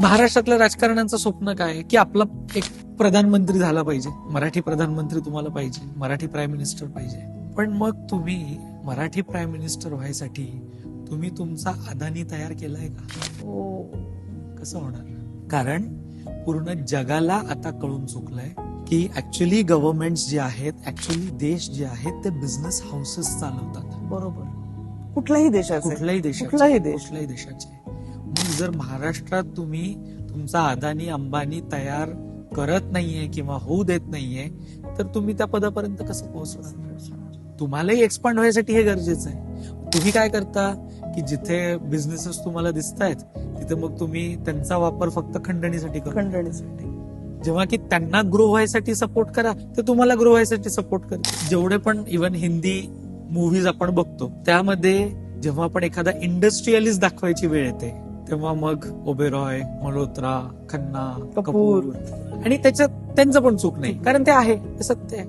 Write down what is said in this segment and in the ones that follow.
महाराष्ट्रातल्या राजकारण्यांचं स्वप्न काय आहे की आपला एक प्रधानमंत्री झाला पाहिजे, मराठी प्रधानमंत्री तुम्हाला पाहिजे, मराठी प्राईम मिनिस्टर पाहिजे. पण मग तुम्ही मराठी प्राईम मिनिस्टर व्हायसाठी तुम्ही तुमचा अदानी तयार केलाय का? कसं होणार? कारण पूर्ण जगाला आता कळून चुकलंय की ऍक्च्युली गव्हर्नमेंट जे आहेत, ऍक्च्युली देश जे आहेत ते बिझनेस हाऊसेस चालवतात. बरोबर. कुठल्याही देशाचे. कुठल्याही देशाचे. मग जर महाराष्ट्रात तुम्ही तुमचा अदानी अंबानी तयार करत नाहीये किंवा होऊ देत नाहीये तर तुम्ही त्या पदापर्यंत कसं पोहोचणार? तुम्हालाही एक्सपांड व्हायसाठी हे गरजेचं आहे. तुम्ही काय करता की जिथे बिझनेसेस तुम्हाला दिसत आहेत तिथे मग तुम्ही त्यांचा वापर फक्त खंडणीसाठी करा. जेव्हा की त्यांना ग्रो व्हायसाठी सपोर्ट करा तर तुम्हाला ग्रो व्हायसाठी सपोर्ट करा. जेवढे पण इव्हन हिंदी मूव्हीज आपण बघतो त्यामध्ये जेव्हा आपण एखादा इंडस्ट्रियलिस्ट दाखवायची वेळ येते तेव्हा मग ओबेरॉय, मल्होत्रा, खन्ना, कपूर आणि त्याच्यात त्यांचं पण चूक नाही, कारण ते आहे, ते सत्य आहे.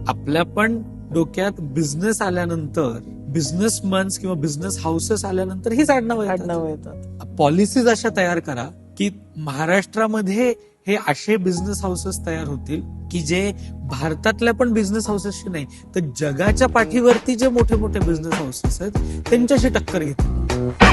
आपल्या पण डोक्यात बिझनेस आल्यानंतर, बिझनेसमन्स किंवा बिझनेस हाऊसेस आल्यानंतर हीच आडनावं येतात. पॉलिसीज अशा तयार करा की महाराष्ट्रामध्ये हे असे बिझनेस हाऊसेस तयार होतील की जे भारतातल्या पण बिझनेस हाऊसेसशी नाही तर जगाच्या पाठीवरती जे मोठे मोठे बिझनेस हाऊसेस आहेत त्यांच्याशी टक्कर घेतील.